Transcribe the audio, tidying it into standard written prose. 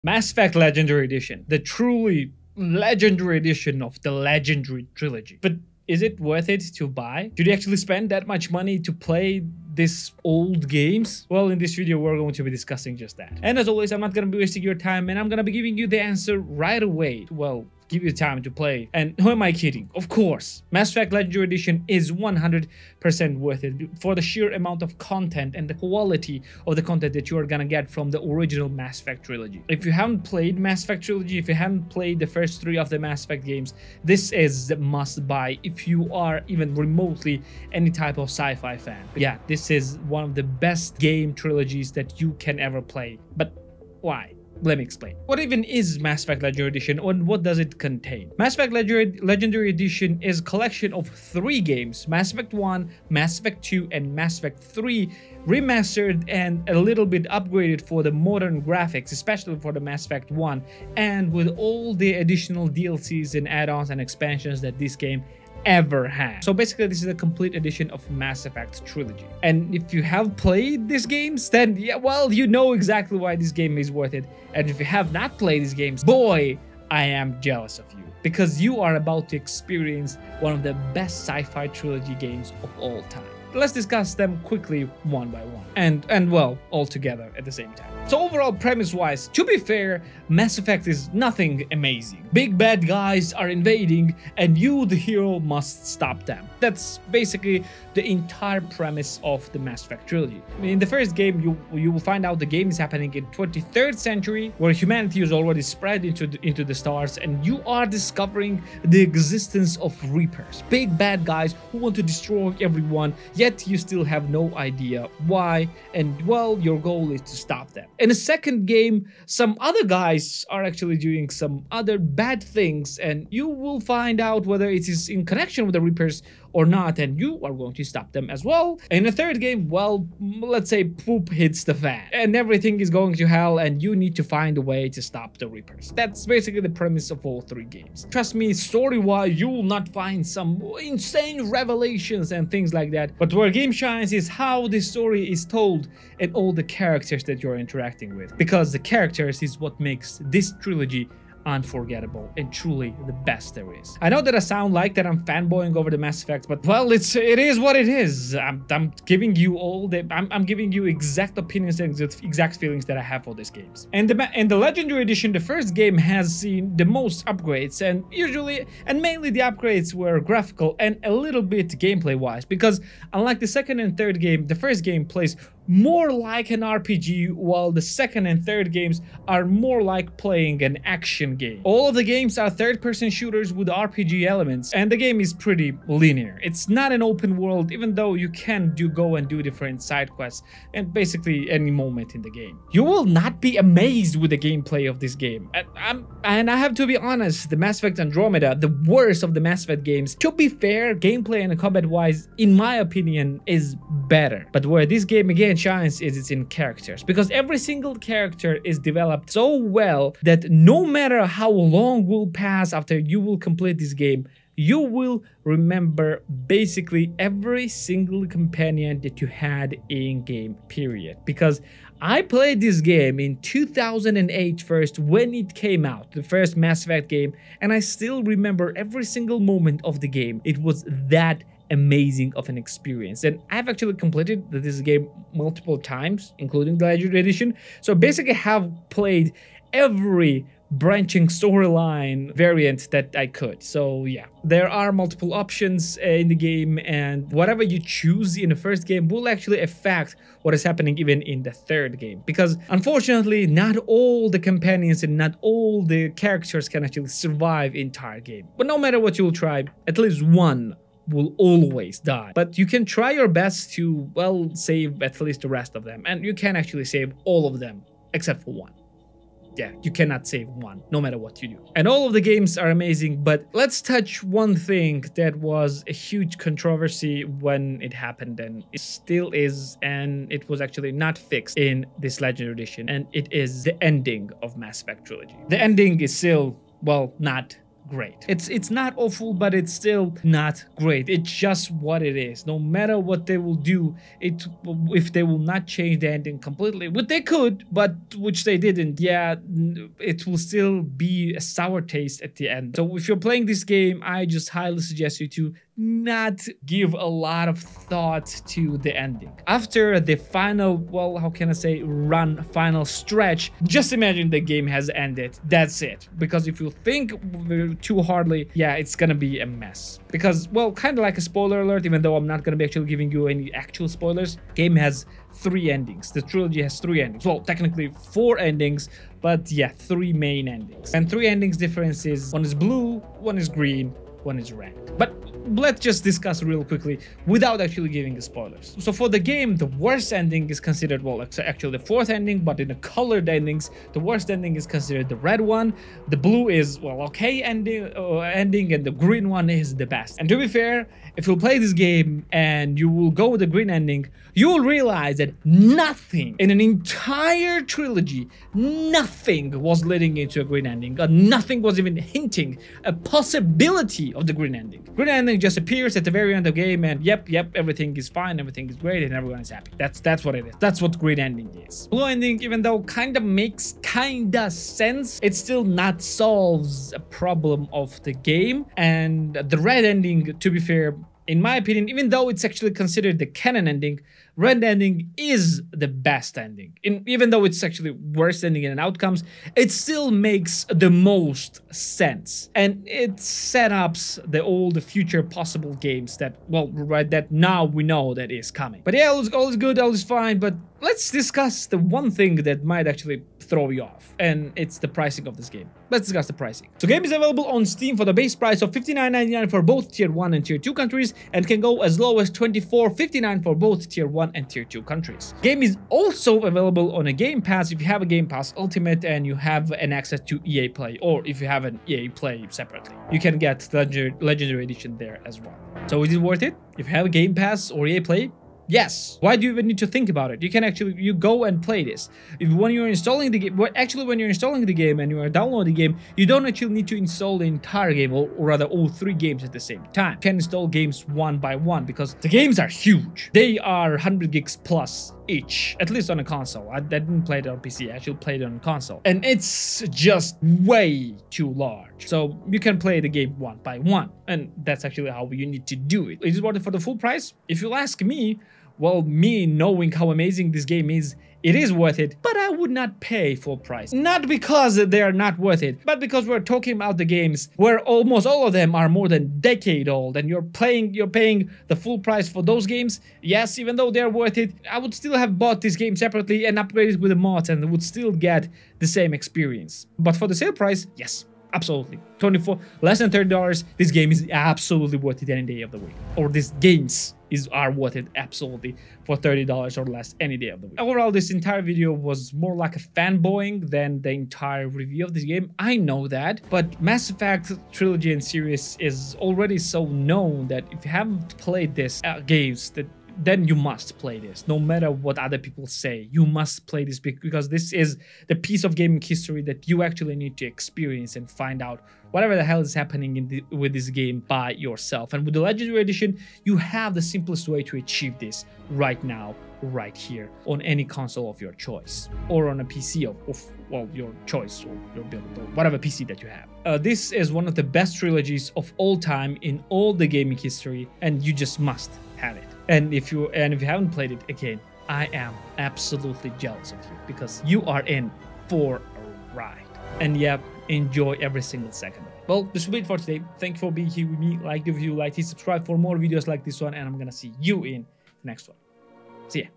Mass Effect Legendary Edition, the truly legendary edition of the legendary trilogy. But is it worth it to buy? Did you actually spend that much money to play these old games? Well, in this video, we're going to be discussing just that. And as always, I'm not going to be wasting your time, and I'm going to be giving you the answer right away. Well, give you time to play. And who am I kidding? Of course, Mass Effect Legendary Edition is 100% worth it for the sheer amount of content and the quality of the content that you are gonna get from the original Mass Effect trilogy. If you haven't played Mass Effect trilogy, if you haven't played the first 3 of the Mass Effect games, this is the must buy if you are even remotely any type of sci-fi fan. But yeah, this is one of the best game trilogies that you can ever play. But why? Let me explain. What even is Mass Effect Legendary Edition and what does it contain? Mass Effect Legendary Edition is a collection of 3 games, Mass Effect 1, Mass Effect 2, and Mass Effect 3, remastered and a little bit upgraded for the modern graphics, especially for the Mass Effect 1, and with all the additional DLCs and add-ons and expansions that this game ever had. So basically, this is a complete edition of Mass Effect trilogy. And if you have played these games, then yeah, well, you know exactly why this game is worth it. And if you have not played these games, boy, I am jealous of you, because you are about to experience one of the best sci-fi trilogy games of all time. Let's discuss them quickly one by one and well, all together at the same time. So overall, premise-wise, to be fair, Mass Effect is nothing amazing. Big bad guys are invading and you, the hero, must stop them. That's basically the entire premise of the Mass Effect trilogy. In the first game, you will find out the game is happening in 23rd century, where humanity is already spread into the stars, and you are discovering the existence of Reapers, big bad guys who want to destroy everyone, yet you still have no idea why, and well, your goal is to stop them. In the second game, some other guys are actually doing some other bad things, and you will find out whether it is in connection with the Reapers or not, and you are going to stop them as well. In the third game, well, let's say poop hits the fan and everything is going to hell, and you need to find a way to stop the Reapers. That's basically the premise of all 3 games. Trust me, story-wise, you will not find some insane revelations and things like that, but where game shines is how the story is told and all the characters that you're interacting with, because the characters is what makes this trilogy unforgettable and truly the best there is. I know that I sound like that I'm fanboying over the Mass Effect, but well, it is what it is. I'm giving you all the I'm giving you exact opinions and exact feelings that I have for these games. And the Legendary Edition, the first game, has seen the most upgrades, and usually and mainly the upgrades were graphical and a little bit gameplay wise, because unlike the second and third game, the first game plays more like an RPG, while the second and third games are more like playing an action game. All of the games are third-person shooters with RPG elements, and the game is pretty linear. It's not an open world, even though you can go and do different side quests and basically any moment in the game. You will not be amazed with the gameplay of this game. And I have to be honest, the Mass Effect Andromeda, the worst of the Mass Effect games, to be fair, gameplay and combat-wise, in my opinion, is better. But where this game again shines is it's in characters, because every single character is developed so well that no matter how long will pass after you will complete this game, you will remember basically every single companion that you had in game, period. Because I played this game in 2008 first, when it came out, the first Mass Effect game, and I still remember every single moment of the game. It was that amazing of an experience, and I've actually completed this game multiple times, including the Legendary Edition. So basically have played every branching storyline variant that I could. So yeah, there are multiple options in the game, and whatever you choose in the first game will actually affect what is happening even in the third game, because unfortunately not all the companions and not all the characters can actually survive the entire game. But no matter what you'll try, at least one will always die. But you can try your best to, well, save at least the rest of them, and you can actually save all of them except for one. Yeah, you cannot save one, no matter what you do. And all of the games are amazing, but let's touch one thing that was a huge controversy when it happened, and it still is, and it was actually not fixed in this Legendary Edition, and it is the ending of Mass Effect trilogy. The ending is still, well, not great. It's not awful, but it's still not great. It's just what it is. No matter what they will do, if they will not change the ending completely, which they could, but which they didn't, yeah, it will still be a sour taste at the end. So if you're playing this game, I just highly suggest you to not give a lot of thought to the ending. After the final, well, how can I say, final stretch, just imagine the game has ended. That's it. Because if you think too hardly, yeah, it's gonna be a mess. Because, well, kind of like a spoiler alert, even though I'm not gonna be actually giving you any actual spoilers, game has 3 endings. The trilogy has 3 endings. Well, technically 4 endings, but yeah, 3 main endings. And 3 endings difference is one is blue, one is green, one is red. But let's just discuss real quickly without actually giving the spoilers. So for the game, the worst ending is considered, well, actually the 4th ending, but in the colored endings, the worst ending is considered the red one. The blue is, well, okay ending, and the green one is the best. And to be fair, if you play this game and you will go with the green ending, you will realize that nothing in an entire trilogy, nothing was leading into a green ending, or nothing was even hinting a possibility of the green ending. Green ending just appears at the very end of the game and yep, everything is fine, everything is great, and everyone is happy. That's what it is. That's what green ending is. Blue ending, even though kinda makes kinda sense, it still not solves a problem of the game. And the red ending, to be fair, in my opinion, even though it's actually considered the canon ending, red ending is the best ending. Even though it's actually worst ending in outcomes, it still makes the most sense. And it set up all the future possible games that, well, right, that now we know that is coming. But yeah, all is good, all is fine, but let's discuss the one thing that might actually throw you off, and it's the pricing of this game. Let's discuss the pricing. So game is available on Steam for the base price of $59.99 for both Tier 1 and Tier 2 countries, and can go as low as $24.59 for both Tier 1 and Tier 2 countries. Game is also available on a Game Pass if you have a Game Pass Ultimate and you have an access to EA Play, or if you have an EA Play separately. You can get Legendary Edition there as well. So is it worth it? If you have a Game Pass or EA Play, yes. Why do you even need to think about it? You can actually, you go and play this. When you're installing the game, when you're installing the game and you are downloading the game, you don't actually need to install the entire game, or rather all 3 games at the same time. You can install games one by one because the games are huge. They are 100 gigs plus each, at least on a console. I didn't play it on PC, I actually played it on console. And it's just way too large. So you can play the game one by one. And that's actually how you need to do it. Is it worth it for the full price? If you'll ask me, well, me knowing how amazing this game is, it is worth it, but I would not pay full price. Not because they are not worth it, but because we're talking about the games where almost all of them are more than a decade old, and you're paying the full price for those games. Yes, even though they're worth it, I would still have bought this game separately and upgraded with the mods and would still get the same experience. But for the sale price, yes. Absolutely. Less than $30, this game is absolutely worth it any day of the week. Or these games are worth it absolutely for $30 or less any day of the week. Overall, this entire video was more like a fanboying than the entire review of this game. I know that, but Mass Effect trilogy and series is already so known that if you haven't played this games, then you must play this. No matter what other people say, you must play this because this is the piece of gaming history that you actually need to experience and find out whatever the hell is happening with this game by yourself. And with the Legendary Edition, you have the simplest way to achieve this right now, right here, on any console of your choice, or on a PC of well, your choice, or your build, or whatever PC that you have. This is one of the best trilogies of all time in all the gaming history, and you just must have it. And if you haven't played it, again, I am absolutely jealous of you because you are in for a ride. And yeah, enjoy every single second. Well, this will be it for today. Thank you for being here with me. Like the video, like it, subscribe for more videos like this one, and I'm gonna see you in the next one. See ya.